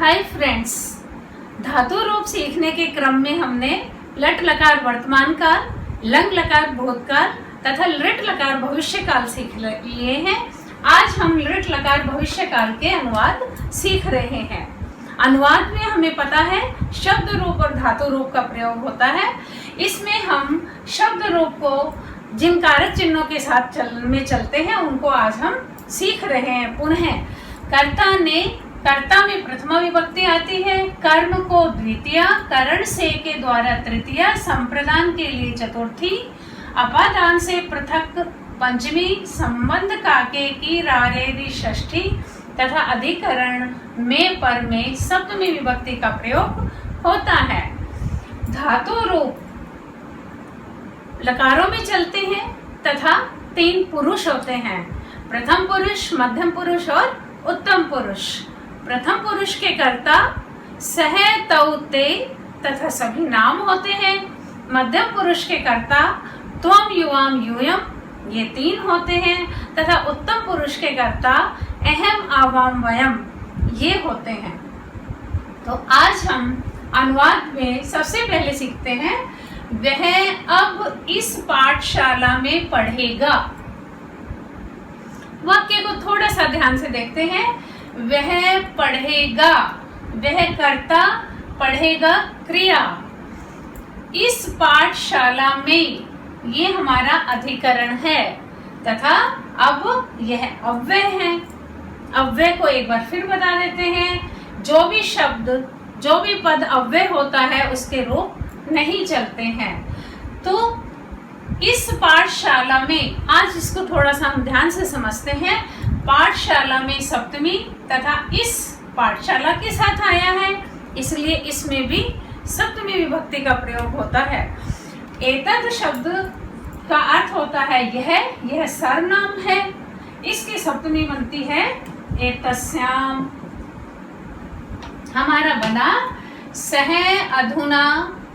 Hi friends, धातु रूप सीखने के क्रम में हमने लट लकार वर्तमान काल, लंग लकार भूतकाल तथा लृट लकार भविष्य काल सीख लिए हैं। आज हम लृट लकार भविष्य काल के अनुवाद सीख रहे हैं। अनुवाद में हमें पता है शब्द रूप और धातु रूप का प्रयोग होता है। इसमें हम शब्द रूप को जिन कारक चिन्हों के साथ चलते हैं उनको आज हम सीख रहे हैं। पुनः कर्ता में प्रथमा विभक्ति आती है, कर्म को द्वितीया, करण से के द्वारा तृतीया, संप्रदान के लिए चतुर्थी, अपादान से पृथक पंचमी, संबंध काके की रारेरी षष्ठी तथा अधिकरण में पर में सप्तमी विभक्ति का प्रयोग होता है। धातु रूप लकारों में चलते हैं तथा 3 पुरुष होते हैं, प्रथम पुरुष, मध्यम पुरुष और उत्तम पुरुष। प्रथम पुरुष के कर्ता सह, तौ, ते तथा सभी नाम होते हैं। मध्यम पुरुष के कर्ता त्वम, युवाम, यूयम ये 3 होते हैं तथा उत्तम पुरुष के कर्ता अहम, आवाम, वयम ये होते हैं। तो आज हम अनुवाद में सबसे पहले सीखते हैं वह अब इस पाठशाला में पढ़ेगा। वाक्य को थोड़ा सा ध्यान से देखते हैं। वह पढ़ेगा, वह कर्ता, पढ़ेगा क्रिया। इस पाठशाला में ये हमारा अधिकरण है तथा अब यह अव्यय है। अव्यय को एक बार फिर बता देते हैं। जो भी शब्द, जो भी पद अव्यय होता है उसके रूप नहीं चलते हैं। तो इस पाठशाला में आज इसको थोड़ा सा हम ध्यान से समझते हैं। पाठशाला में सप्तमी तथा इस पाठशाला के साथ आया है, इसलिए इसमें भी सप्तमी विभक्ति का प्रयोग होता है। एतद शब्द का अर्थ होता है यह सर्वनाम है। इसकी सप्तमी बनती है एतस्याम। हमारा बना सह अधुना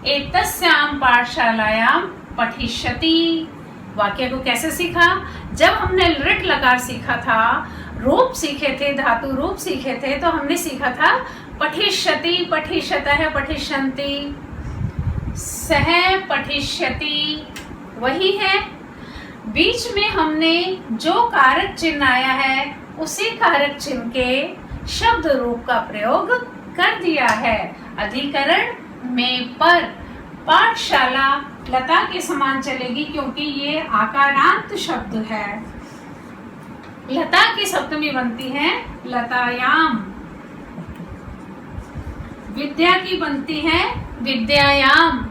एतस्याम पाठशालायाम पठिष्यति। वाक्य को कैसे सीखा? जब हमने लृट लकार सीखा था, रूप सीखे थे, धातु रूप सीखे थे, तो हमने सीखा था पठिष्यति, पठिष्यतः, पठिष्यन्ति, सह पठिष्यति वही है। बीच में हमने जो कारक चिन्ह आया है उसी कारक चिन्ह के शब्द रूप का प्रयोग कर दिया है। अधिकरण में पर, पाठशाला लता के समान चलेगी क्योंकि ये आकारांत शब्द है। लता की सप्तमी बनती है लतायाम। विद्या की बनती है विद्यायाम।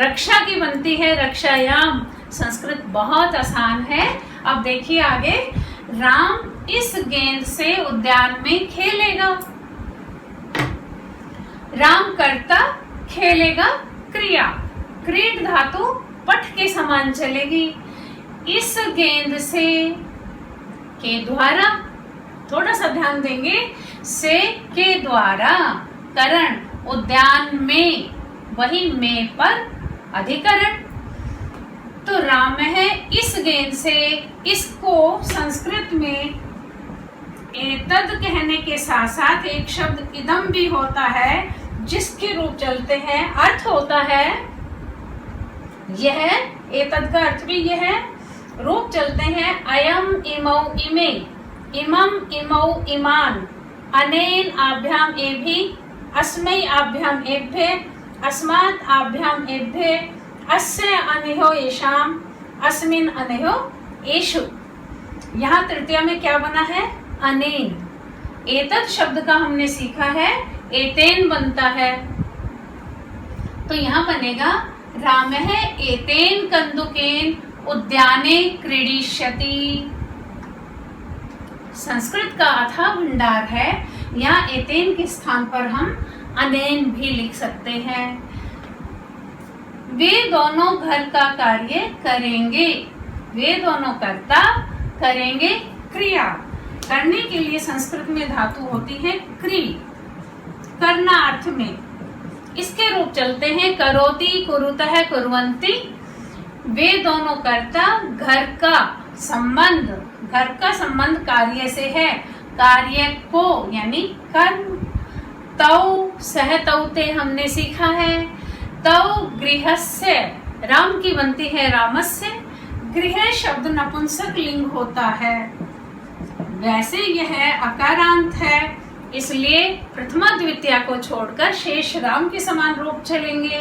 रक्षा की बनती है रक्षायाम। संस्कृत बहुत आसान है। अब देखिए आगे, राम इस गेंद से उद्यान में खेलेगा। राम कर्ता, खेलेगा क्रिया। क्रीड धातु पठ के समान चलेगी। इस गेंद से के द्वारा, थोड़ा सा ध्यान देंगे, से के द्वारा, करण उद्यान में, वही में पर अधिकरण। तो राम है इस गेंद से, इसको संस्कृत में एतद कहने के साथ साथ एक शब्द इदम भी होता है जिसके रूप चलते हैं। अर्थ होता है यह, एतद का अर्थ भी यह है। रूप चलते हैं अयम, इमौ, इमे, इमम, इमौ, इमान, अनेन, आभ्याम, एभि, अस्मै, आभ्याम, एभ्ये, अस्मात्, आभ्याम, एभ्ये, अस्य, अनेहो, येषाम, अस्मिन्, अनेहो, एषु। यहाँ तृतीया में क्या बना है? अनेन। एतद शब्द का हमने सीखा है, एतेन बनता है। तो यहाँ बनेगा रामः एतेन कन्दुकेन उद्याने क्रीडिष्यति। संस्कृत का अथाह भंडार है। यहाँ एतेन के स्थान पर हम अनेन भी लिख सकते हैं। वे दोनों घर का कार्य करेंगे। वे दोनों कर्ता, करेंगे क्रिया। करने के लिए संस्कृत में धातु होती है क्री, करना अर्थ में। इसके रूप चलते हैं करोति, कुरुतः, कुर्वन्ति। वे दोनों कर्ता, घर का संबंध कार्य से है। कार्य को यानी कर्म, तौ सहतौते हमने सीखा है। तौ गृहस्य, राम की बनती है रामस्य। गृह शब्द नपुंसक लिंग होता है, वैसे यह अकारांत है, इसलिए प्रथमा द्वितीया को छोड़कर शेष राम के समान रूप चलेंगे।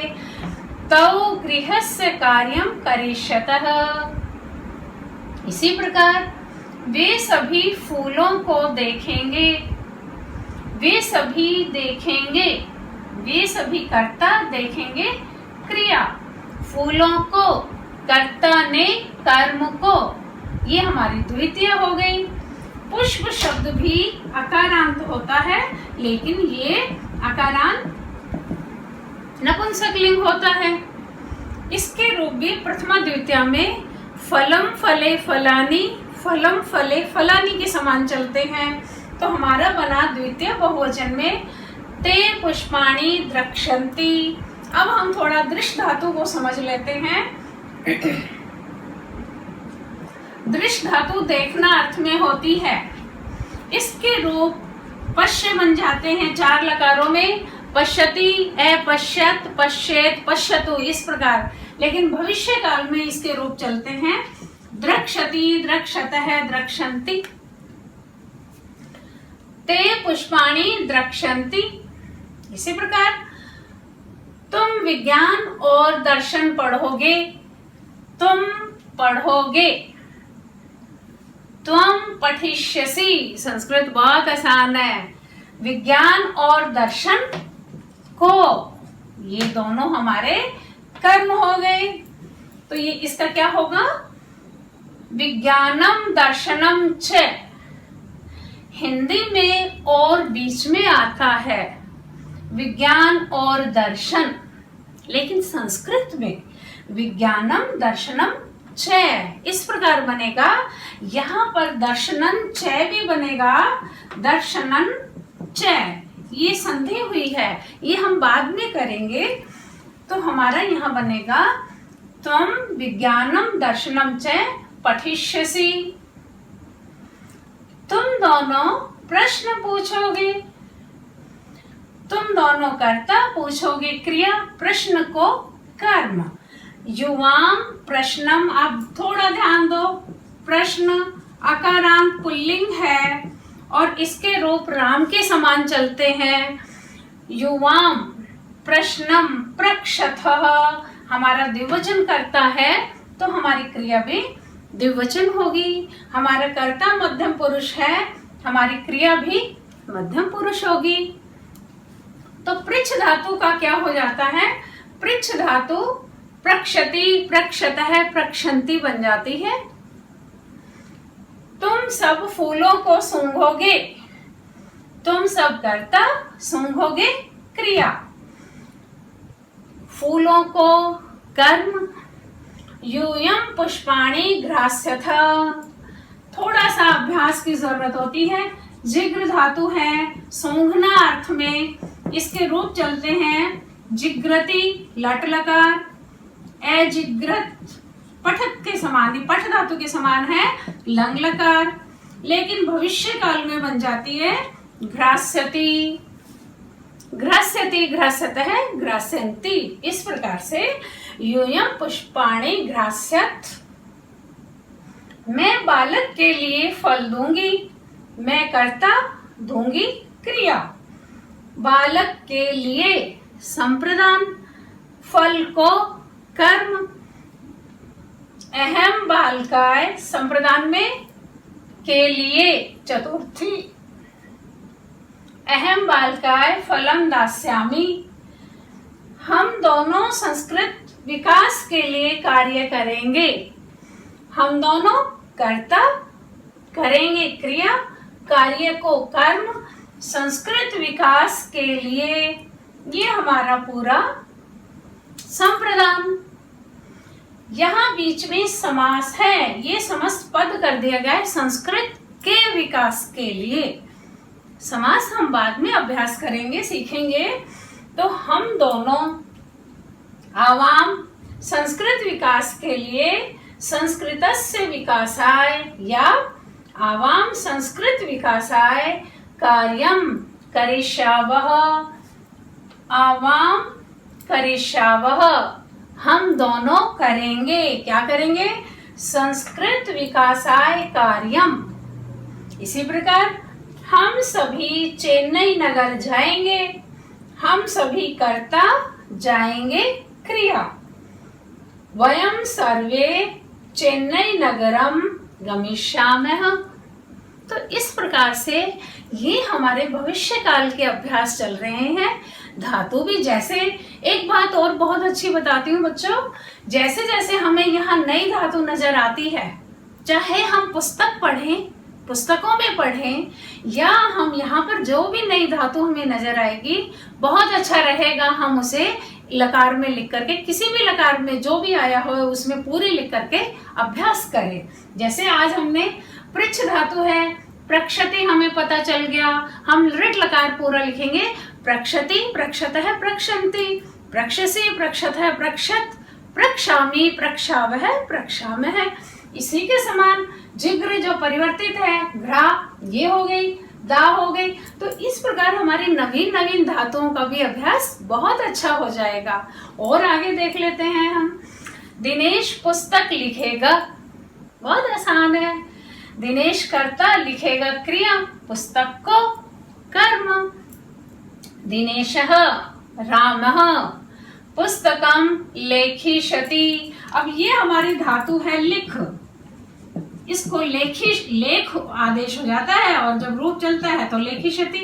तौ गृहस्य कार्यम करिष्यतः। इसी प्रकार वे सभी फूलों को देखेंगे, वे सभी देखेंगे, वे सभी कर्ता देखेंगे क्रिया, फूलों को, कर्ता ने कर्म को, ये हमारी द्वितीय हो गई। पुष्प शब्द भी अकारांत होता है, लेकिन ये अकारांत नपुंसक लिंग होता है। इसके रूप भी प्रथमा द्वितीया में फलम फले फलानी, फलम फले फलानी के समान चलते हैं। तो हमारा बना द्वितीय बहुवचन में ते पुष्पाणि द्रक्ष्यन्ति। अब हम थोड़ा दृश्य धातु को समझ लेते हैं। दृश्य धातु देखना अर्थ में होती है। इसके रूप पश्य बन जाते हैं चार लकारों में, पश्यति, अपश्यत, पश्येत, पश्यतु, इस प्रकार। लेकिन भविष्य काल में इसके रूप चलते हैं द्रक्ष्यति, द्रक्ष्यतः, द्रक्ष्यन्ति। ते पुष्पाणि द्रक्ष्यन्ति। इसी प्रकार तुम विज्ञान और दर्शन पढ़ोगे, तुम पढ़ोगे, त्वं पठिष्यसि। संस्कृत बहुत आसान है। विज्ञान और दर्शन को, ये दोनों हमारे कर्म हो गए। तो ये इसका क्या होगा? विज्ञानम दर्शनम च। हिंदी में और बीच में आता है विज्ञान और दर्शन, लेकिन संस्कृत में विज्ञानम दर्शनम च इस प्रकार बनेगा। यहाँ पर दर्शनन च भी बनेगा, दर्शनन च, ये संधि हुई है, ये हम बाद में करेंगे। तो हमारा यहाँ बनेगा त्वं विज्ञानम दर्शनम च पठिष्यसि। तुम दोनों प्रश्न पूछोगे, तुम दोनों कर्ता पूछोगे क्रिया, प्रश्न को कर्म। युवाम प्रश्नम, अब थोड़ा ध्यान दो, प्रश्न अकारांत पुल्लिंग है और इसके रूप राम के समान चलते हैं। युवाम प्रश्नम प्रक्षतः हमारा द्विवचन करता है, तो हमारी क्रिया भी द्विवचन होगी। हमारा कर्ता मध्यम पुरुष है, हमारी क्रिया भी मध्यम पुरुष होगी। तो पृच्छ धातु का क्या हो जाता है? पृच्छ धातु प्रक्षति, प्रक्षतः, प्रक्षन्ति बन जाती है। तुम सब फूलों को सूंघोगे, तुम सब कर्ता, सूंघोगे क्रिया, फूलों को कर्म। यूयम पुष्पाणि घ्रास्यथ, थोड़ा सा अभ्यास की जरूरत होती है। जिग्र धातु है, सूंघना अर्थ में इसके रूप चलते हैं जिग्रति लट लकार, अजिग्रत पठत के समान, पठ धातु के समान है लंग लकार, लेकिन भविष्य काल में बन जाती है घ्रास्यति, घ्रास्यति, घ्रास्यतः, घ्रास्यन्ति। इस प्रकार से यूयम पुष्पाणि घ्रास्यथ। मैं बालक के लिए फल दूंगी, मैं कर्ता, दूंगी क्रिया। बालक के लिए संप्रदान, फल को कर्म। अहम बालकाय संप्रदान में के लिए चतुर्थी। अहम बालकाय फलम दास्यामि। हम दोनों संस्कृत विकास के लिए कार्य करेंगे। हम दोनों कर्ता, करेंगे क्रिया, कार्य को कर्म, संस्कृत विकास के लिए। ये हमारा पूरा संप्रदान। यहाँ बीच में समास है, ये समस्त पद कर दिया गया है संस्कृत के विकास के लिए। समास हम बाद में अभ्यास करेंगे, सीखेंगे। तो हम दोनों आवाम संस्कृत विकास के लिए संस्कृतस्य विकासाय या आवाम संस्कृत विकासाय कार्यम करिष्यावः, आवाम करिष्यावः, हम दोनों करेंगे। क्या करेंगे? संस्कृत विकासाय कार्यम। इसी प्रकार हम सभी चेन्नई नगर जाएंगे, हम सभी कर्ता जाएंगे क्रिया। वयम सर्वे चेन्नई नगरम गमिष्यामः। तो इस प्रकार से ये हमारे भविष्य काल के अभ्यास चल रहे हैं। धातु भी जैसे, एक बात और बहुत अच्छी बताती हूँ बच्चों, जैसे जैसे हमें यहाँ नई धातु नजर आती है, चाहे हम पुस्तक पढ़ें, पुस्तकों में पढ़ें, या हम यहाँ पर जो भी नई धातु हमें नजर आएगी, बहुत अच्छा रहेगा हम उसे लकार में लिख करके, किसी भी लकार में जो भी आया हो उसमें पूरी लिख करके अभ्यास करें। जैसे आज हमने पृच्छ धातु है, प्रक्षति हमें पता चल गया, हम लृट लकार पूरा लिखेंगे। प्रक्षति, प्रक्षतः, प्रक्षन्ति, प्रक्षसि, प्रक्षतः, प्रक्षत, प्रक्षामि, प्रक्षावः, प्रक्षामः। इसी के समान जिग्र जो परिवर्तित है, घ्रा ये हो गई, दा हो गई। तो इस प्रकार हमारी नवीन नवीन धातुओं का भी अभ्यास बहुत अच्छा हो जाएगा। और आगे देख लेते हैं हम। दिनेश पुस्तक लिखेगा, बहुत आसान है। दिनेश कर्ता लिखेगा क्रिया, पुस्तक को कर्म। दिनेशः रामः पुस्तकम लेखिष्यति। अब ये हमारी धातु है लिख, इसको लेख आदेश हो जाता है और जब रूप चलता है तो लेखिष्यति,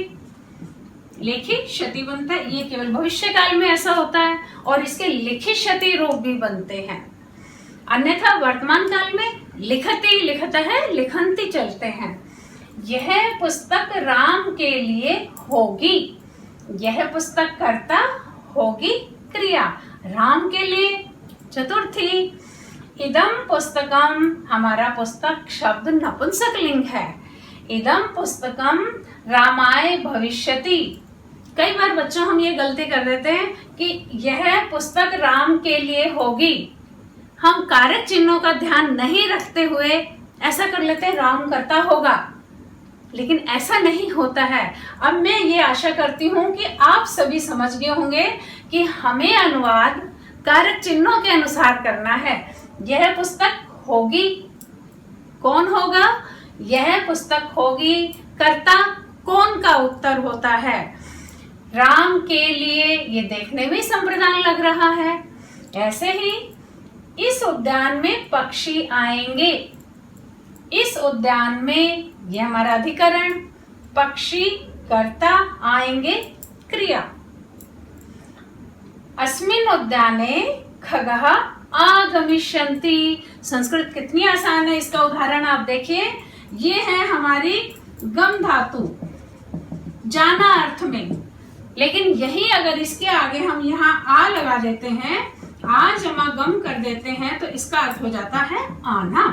लेखिष्यति बनता है। ये केवल भविष्य काल में ऐसा होता है और इसके लिखिष्यति रूप भी बनते हैं। अन्यथा वर्तमान काल में लिखति, लिखतः, लिखन्ति चलते हैं। यह पुस्तक राम के लिए होगी, यह पुस्तक कर्ता होगी क्रिया, राम के लिए चतुर्थी। इदम पुस्तकम, हमारा पुस्तक शब्द नपुंसकलिंग है। इदम पुस्तकम रामाय भविष्यति। कई बार बच्चों हम ये गलती कर देते हैं कि यह पुस्तक राम के लिए होगी, हम कारक चिन्हों का ध्यान नहीं रखते हुए ऐसा कर लेते हैं राम करता होगा, लेकिन ऐसा नहीं होता है। अब मैं ये आशा करती हूँ कि आप सभी समझ गए होंगे कि हमें अनुवाद कारक चिन्हों के अनुसार करना है। यह पुस्तक होगी, कौन होगा? यह पुस्तक होगी, कर्ता कौन का उत्तर होता है? राम के लिए। ये देखने में संप्रदान लग रहा है। ऐसे ही इस उद्यान में पक्षी आएंगे, इस उद्यान में, यह हमारा अधिकरण, पक्षी कर्ता, आएंगे क्रिया। अस्मिन् उद्याने खगः आगमिष्यन्ति। संस्कृत कितनी आसान है, इसका उदाहरण आप देखिए। ये है हमारी गम धातु, जाना अर्थ में, लेकिन यही अगर इसके आगे हम यहाँ आ लगा देते हैं, आ जमा गम कर देते हैं, तो इसका अर्थ हो जाता है आना।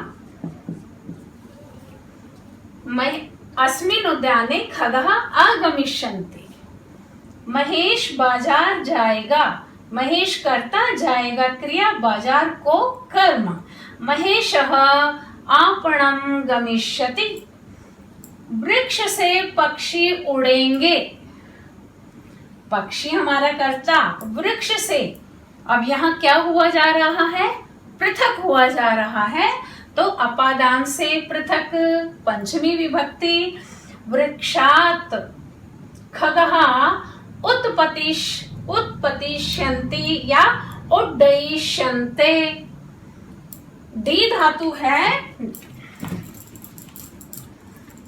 अस्मिन् उद्याने खगः आगमिष्यन्ति। महेश बाजार जाएगा, महेश करता, जाएगा क्रिया, बाजार को कर्म। महेशः आपणं गमिष्यति। वृक्ष से पक्षी उड़ेंगे, पक्षी हमारा कर्ता, वृक्ष से। अब यहाँ क्या हुआ जा रहा है? पृथक हुआ जा रहा है, तो अपादान से पृथक, पंचमी विभक्ति। वृक्षात खगः उत्पतिष्यन्ति या उड्डयिष्यन्ते। डी धातु है,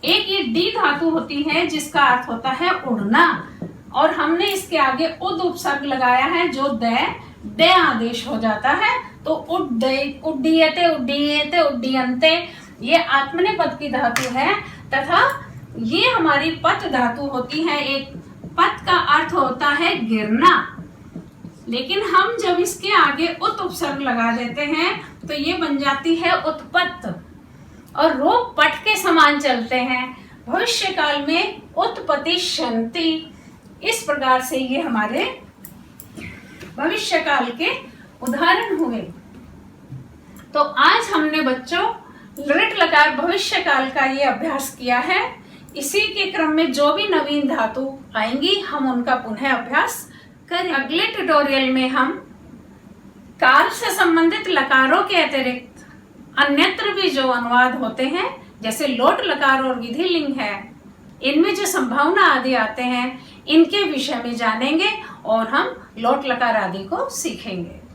एक ये डी धातु होती है जिसका अर्थ होता है उड़ना, और हमने इसके आगे उद उपसर्ग लगाया है जो द आदेश हो जाता है, तो उड्डीयते, उड्डीयते, उड्डीयन्ते, ये आत्मनेपद की धातु है। तथा ये हमारी पत धातु होती है। एक पत का अर्थ होता है गिरना, लेकिन हम जब इसके आगे उत उपसर्ग लगा देते हैं तो ये बन जाती है उत्पत्त, और रूप पट के समान चलते हैं। भविष्य काल में उत्पतिष्यन्ति। इस प्रकार से ये हमारे भविष्य काल के उदाहरण हुए। तो आज हमने बच्चों लृट लकार भविष्य काल का ये अभ्यास किया है। इसी के क्रम में जो भी नवीन धातु आएंगी हम उनका पुनः अभ्यास करें। अगले ट्यूटोरियल में हम काल से संबंधित लकारों के अतिरिक्त अन्यत्र भी जो अनुवाद होते हैं, जैसे लोट लकार और विधि लिंग है, इनमें जो संभावना आदि आते हैं, इनके विषय में जानेंगे और हम लोट लकार आदि को सीखेंगे।